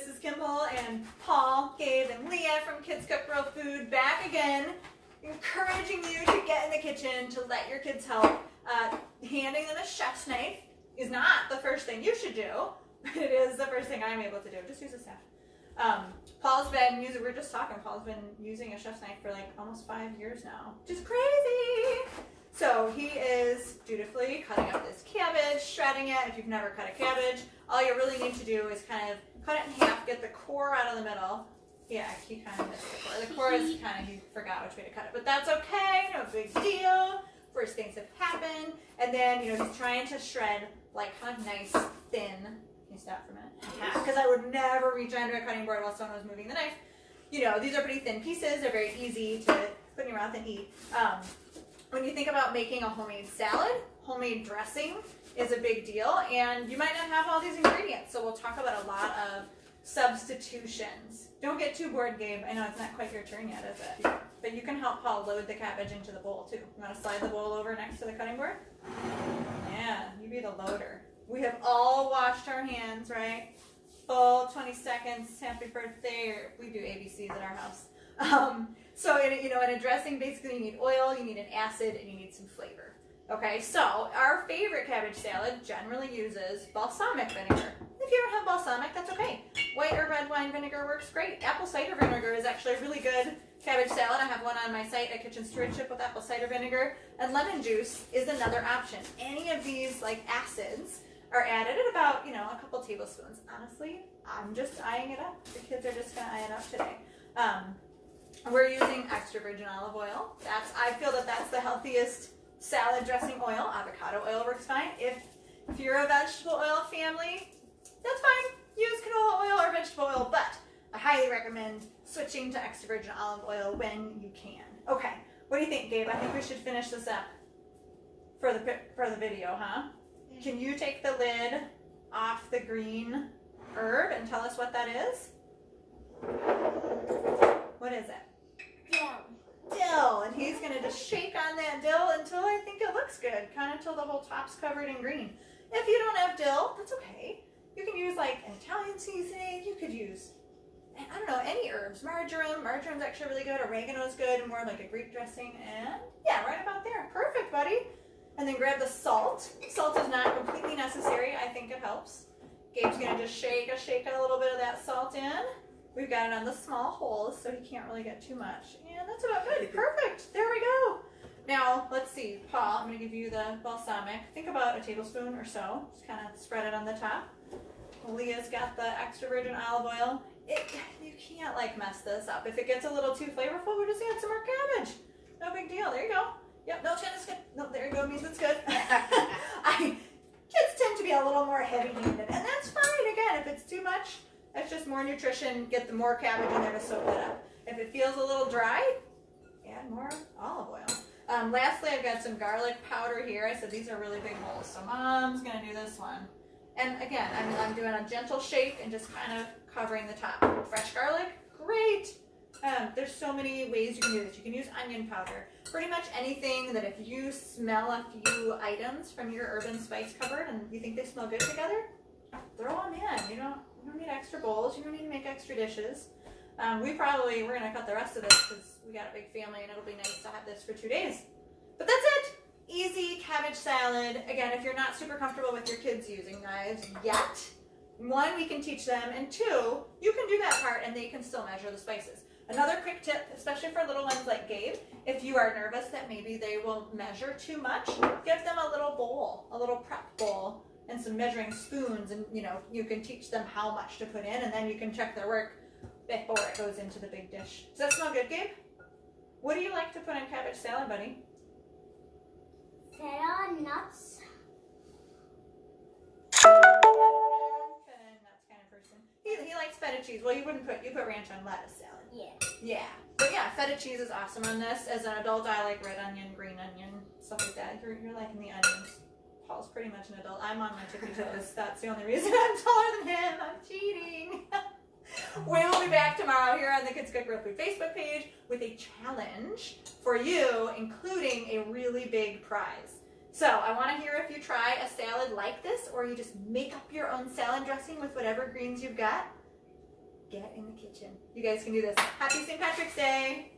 Mrs. Kimball and Paul, Gabe, and Leah from Kids Cook Real Food back again, encouraging you to get in the kitchen, to let your kids help. Handing them a chef's knife is not the first thing you should do, but it is the first thing I'm able to do. Just use a staff. Paul's been using, we were just talking, Paul's been using a chef's knife for like almost 5 years now, which is crazy. So he is dutifully cutting up this cabbage, shredding it. If you've never cut a cabbage, all you really need to do is kind of cut it in half, get the core out of the middle. Yeah, he kind of missed the core. The core is kind of, he forgot which way to cut it, but that's okay, no big deal. First things have happened. And then, you know, he's trying to shred like kind of nice, thin. Can you stop for a minute? Because I would never reach under a cutting board while someone was moving the knife. You know, these are pretty thin pieces. They're very easy to put in your mouth and eat. When you think about making a homemade salad, homemade dressing is a big deal, and you might not have all these ingredients. So we'll talk about a lot of substitutions. Don't get too bored, Gabe. I know it's not quite your turn yet, is it? But you can help Paul load the cabbage into the bowl too. You want to slide the bowl over next to the cutting board? Yeah, you be the loader. We have all washed our hands, right? Full 20 seconds, happy birthday, or we do ABCs at our house. So in a dressing, basically you need oil, you need an acid, and you need some flavor. Okay, so our favorite cabbage salad generally uses balsamic vinegar. If you don't have balsamic, that's okay. White or red wine vinegar works great. Apple cider vinegar is actually a really good cabbage salad. I have one on my site at Kitchen Stewardship with apple cider vinegar. And lemon juice is another option. Any of these like acids are added at about, a couple tablespoons. Honestly, I'm just eyeing it up. The kids are just gonna eye it up today. We're using extra virgin olive oil. I feel that that's the healthiest salad dressing oil. Avocado oil works fine. If you're a vegetable oil family, that's fine. Use canola oil or vegetable oil, but I highly recommend switching to extra virgin olive oil when you can. Okay, what do you think, Gabe? I think we should finish this up for the video, huh? Can you take the lid off the green herb and tell us what that is? What is it? Dill, and he's going to just shake on that dill until I think it looks good, kind of until the whole top's covered in green. If you don't have dill, that's okay. You can use like an Italian seasoning. You could use, I don't know, any herbs. Marjorine's actually really good. Oregano's good, more like a Greek dressing. And yeah, right about there. Perfect, buddy. And then grab the salt. Salt is not completely necessary. I think it helps. Gabe's going to just shake a little bit of that salt in. We've got it on the small holes, so he can't really get too much. And that's about good. Perfect. There we go. Now, let's see. Paul, I'm going to give you the balsamic. Think about a tablespoon or so. Just kind of spread it on the top. Leah's got the extra virgin olive oil. You can't mess this up. If it gets a little too flavorful, we'll just add some more cabbage. No big deal. There you go. Yep, no, it's good. No, there you go. Means it's good. Kids tend to be a little more heavy-handed, and that's fine. Again, if it's too much, that's just more nutrition. Get the more cabbage in there to soak it up. If it feels a little dry, add more olive oil. Lastly, I've got some garlic powder here. I said these are really big holes, so Mom's going to do this one. And again, I'm doing a gentle shake and just kind of covering the top. Fresh garlic, great. There's so many ways you can do this. You can use onion powder. Pretty much anything that if you smell a few items from your herb and spice cupboard and you think they smell good together, throw them in. You don't need extra bowls. You don't need to make extra dishes. We're going to cut the rest of this because we got a big family and it'll be nice to have this for 2 days. But that's it. Easy cabbage salad. Again, if you're not super comfortable with your kids using knives yet, 1, we can teach them, and 2, you can do that part and they can still measure the spices. Another quick tip, especially for little ones like Gabe, if you are nervous that maybe they will measure too much, give them a little bowl, a little prep bowl, and some measuring spoons, and you can teach them how much to put in, and then you can check their work before it goes into the big dish. Does that smell good, Gabe? What do you like to put in cabbage salad, buddy? Feta, nuts. Nuts kind of person. He likes feta cheese. Well, you put ranch on lettuce salad. Yeah. Yeah. But yeah, feta cheese is awesome on this. As an adult, I like red onion, green onion, stuff like that. You're liking the onions. Paul's pretty much an adult. I'm on my tippy toes. That's the only reason I'm taller than him. I'm cheating. We will be back tomorrow here on the Kids Cook Real Food Facebook page with a challenge for you, including a really big prize. So I want to hear if you try a salad like this, or you just make up your own salad dressing with whatever greens you've got. get in the kitchen. You guys can do this. Happy St. Patrick's Day.